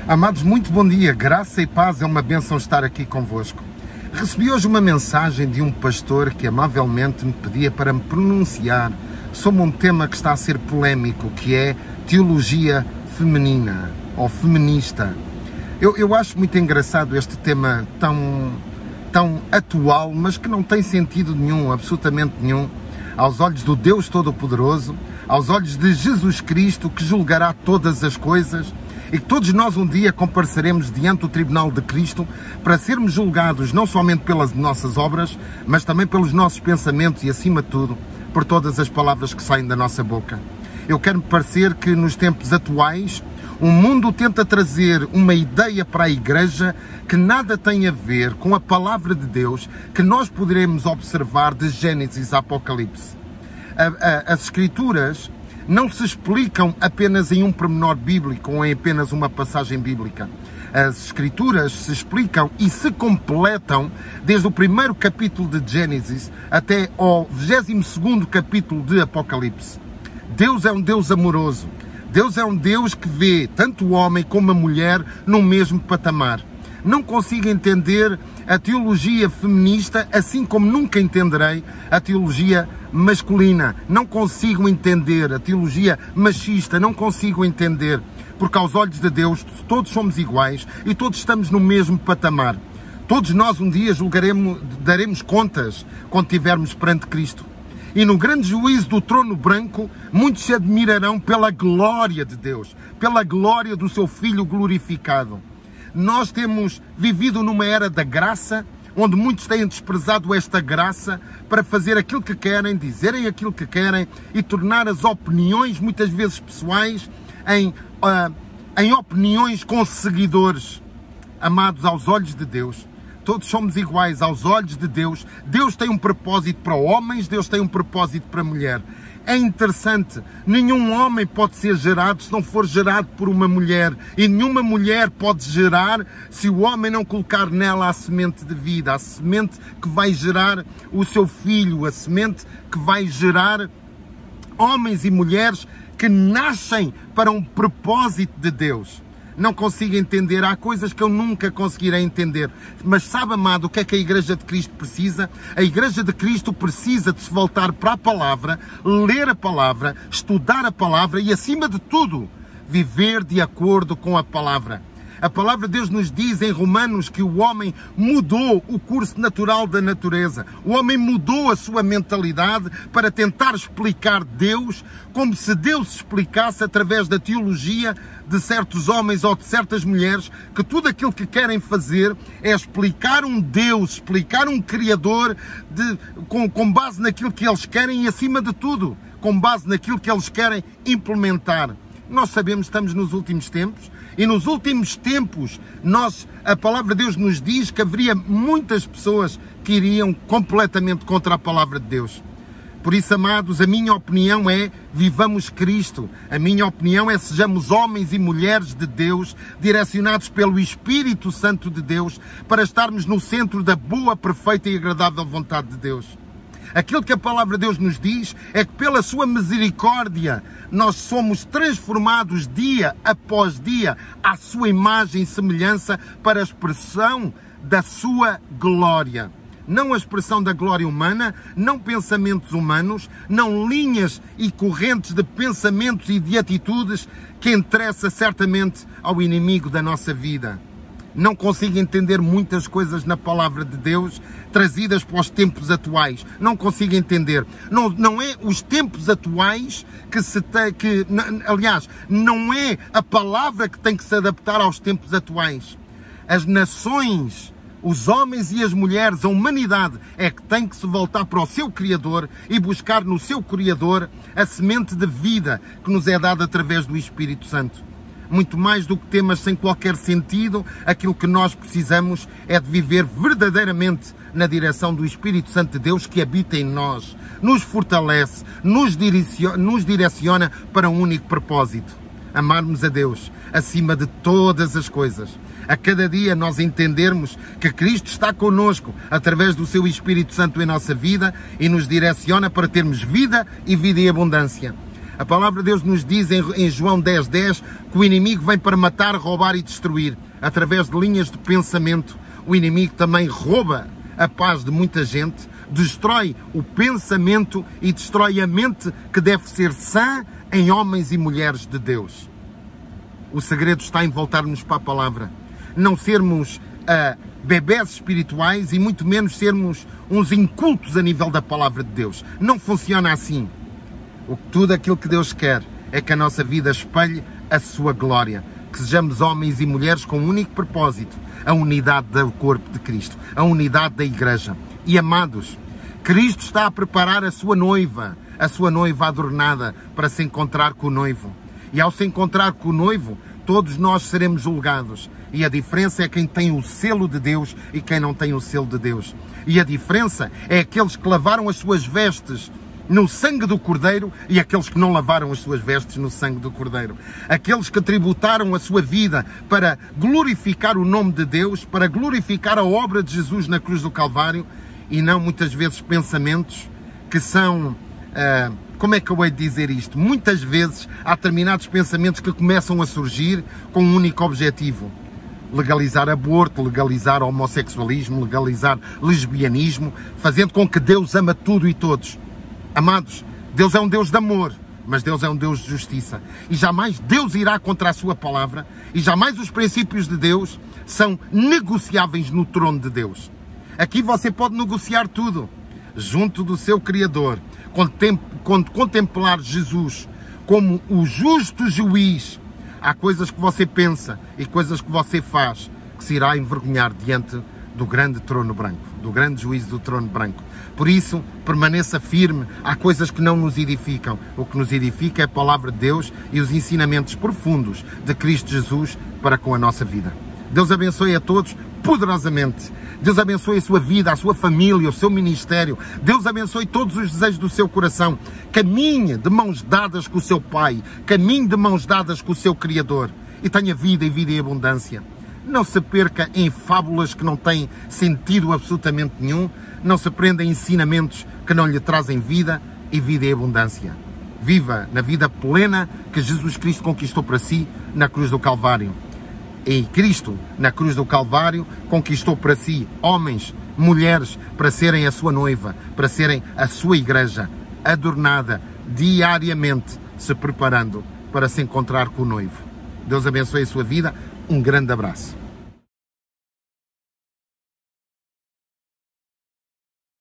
Amados, muito bom dia, graça e paz, é uma bênção estar aqui convosco. Recebi hoje uma mensagem de um pastor que amavelmente me pedia para me pronunciar sobre um tema que está a ser polémico, que é teologia feminina ou feminista. Eu acho muito engraçado este tema tão atual, mas que não tem sentido nenhum, absolutamente nenhum, aos olhos do Deus Todo-Poderoso, aos olhos de Jesus Cristo, que julgará todas as coisas, e que todos nós um dia compareceremos diante do tribunal de Cristo para sermos julgados não somente pelas nossas obras, mas também pelos nossos pensamentos e, acima de tudo, por todas as palavras que saem da nossa boca. Eu quero-me parecer que nos tempos atuais o mundo tenta trazer uma ideia para a Igreja que nada tem a ver com a palavra de Deus que nós poderemos observar de Gênesis a Apocalipse. As Escrituras não se explicam apenas em um pormenor bíblico ou em apenas uma passagem bíblica. As Escrituras se explicam e se completam desde o primeiro capítulo de Gênesis até ao 22º capítulo de Apocalipse. Deus é um Deus amoroso. Deus é um Deus que vê tanto o homem como a mulher no mesmo patamar. Não consigo entender a teologia feminista, assim como nunca entenderei a teologia masculina. Não consigo entender a teologia machista, não consigo entender, porque aos olhos de Deus todos somos iguais e todos estamos no mesmo patamar. Todos nós um dia daremos contas quando estivermos perante Cristo. E no grande juízo do trono branco, muitos se admirarão pela glória de Deus, pela glória do seu Filho glorificado. Nós temos vivido numa era da graça, onde muitos têm desprezado esta graça para fazer aquilo que querem, dizerem aquilo que querem e tornar as opiniões, muitas vezes pessoais, em opiniões com seguidores. Amados, aos olhos de Deus, todos somos iguais aos olhos de Deus. Deus tem um propósito para homens, Deus tem um propósito para mulher. É interessante, nenhum homem pode ser gerado se não for gerado por uma mulher. E nenhuma mulher pode gerar se o homem não colocar nela a semente de vida, a semente que vai gerar o seu filho, a semente que vai gerar homens e mulheres que nascem para um propósito de Deus. Não consigo entender, há coisas que eu nunca conseguirei entender. Mas sabe, amado, o que é que a Igreja de Cristo precisa? A Igreja de Cristo precisa de se voltar para a palavra, ler a palavra, estudar a palavra e, acima de tudo, viver de acordo com a palavra. A palavra de Deus nos diz em Romanos que o homem mudou o curso natural da natureza. O homem mudou a sua mentalidade para tentar explicar Deus como se Deus explicasse através da teologia de certos homens ou de certas mulheres, que tudo aquilo que querem fazer é explicar um Deus, explicar um Criador com base naquilo que eles querem e, acima de tudo, com base naquilo que eles querem implementar. Nós sabemos que estamos nos últimos tempos e nos últimos tempos a palavra de Deus nos diz que haveria muitas pessoas que iriam completamente contra a palavra de Deus. Por isso, amados, a minha opinião é vivamos Cristo. A minha opinião é sejamos homens e mulheres de Deus, direcionados pelo Espírito Santo de Deus, para estarmos no centro da boa, perfeita e agradável vontade de Deus. Aquilo que a palavra de Deus nos diz é que pela sua misericórdia nós somos transformados dia após dia à sua imagem e semelhança para a expressão da sua glória. Não a expressão da glória humana, não pensamentos humanos, não linhas e correntes de pensamentos e de atitudes que interessa certamente ao inimigo da nossa vida. Não consigo entender muitas coisas na palavra de Deus trazidas para os tempos atuais. Não consigo entender. Não é os tempos atuais aliás, não é a palavra que tem que se adaptar aos tempos atuais. As nações, os homens e as mulheres, a humanidade é que tem que se voltar para o seu Criador e buscar no seu Criador a semente de vida que nos é dada através do Espírito Santo. Muito mais do que temas sem qualquer sentido, aquilo que nós precisamos é de viver verdadeiramente na direção do Espírito Santo de Deus que habita em nós, nos fortalece, nos direciona para um único propósito: amarmos a Deus acima de todas as coisas. A cada dia nós entendermos que Cristo está connosco através do seu Espírito Santo em nossa vida e nos direciona para termos vida e vida em abundância. A palavra de Deus nos diz em João 10:10 que o inimigo vem para matar, roubar e destruir. Através de linhas de pensamento, o inimigo também rouba a paz de muita gente, destrói o pensamento e destrói a mente que deve ser sã em homens e mulheres de Deus. O segredo está em voltarmos para a palavra. Não sermos bebés espirituais e muito menos sermos uns incultos a nível da palavra de Deus. Não funciona assim. Tudo aquilo que Deus quer é que a nossa vida espelhe a sua glória. Que sejamos homens e mulheres com um único propósito, a unidade do corpo de Cristo, a unidade da Igreja. E amados, Cristo está a preparar a sua noiva adornada para se encontrar com o noivo. E ao se encontrar com o noivo, todos nós seremos julgados. E a diferença é quem tem o selo de Deus e quem não tem o selo de Deus. E a diferença é aqueles que lavaram as suas vestes no sangue do Cordeiro e aqueles que não lavaram as suas vestes no sangue do Cordeiro. Aqueles que tributaram a sua vida para glorificar o nome de Deus, para glorificar a obra de Jesus na cruz do Calvário, e não muitas vezes pensamentos que são... como é que eu hei de dizer isto? Muitas vezes há determinados pensamentos que começam a surgir com um único objetivo: legalizar aborto, legalizar homossexualismo, legalizar lesbianismo, fazendo com que Deus ama tudo e todos. Amados, Deus é um Deus de amor, mas Deus é um Deus de justiça. E jamais Deus irá contra a sua palavra, e jamais os princípios de Deus são negociáveis no trono de Deus. Aqui você pode negociar tudo, junto do seu Criador, quando contemplar Jesus como o justo juiz. Há coisas que você pensa e coisas que você faz que se irá envergonhar diante do grande trono branco, do grande juízo do trono branco. Por isso, permaneça firme. Há coisas que não nos edificam. O que nos edifica é a palavra de Deus e os ensinamentos profundos de Cristo Jesus para com a nossa vida. Deus abençoe a todos poderosamente. Deus abençoe a sua vida, a sua família, o seu ministério. Deus abençoe todos os desejos do seu coração. Caminhe de mãos dadas com o seu Pai. Caminhe de mãos dadas com o seu Criador. E tenha vida e vida em abundância. Não se perca em fábulas que não têm sentido absolutamente nenhum. Não se prenda em ensinamentos que não lhe trazem vida e vida em abundância. Viva na vida plena que Jesus Cristo conquistou para si na cruz do Calvário. E Cristo, na cruz do Calvário, conquistou para si homens, mulheres, para serem a sua noiva, para serem a sua igreja, adornada diariamente, se preparando para se encontrar com o noivo. Deus abençoe a sua vida. Um grande abraço.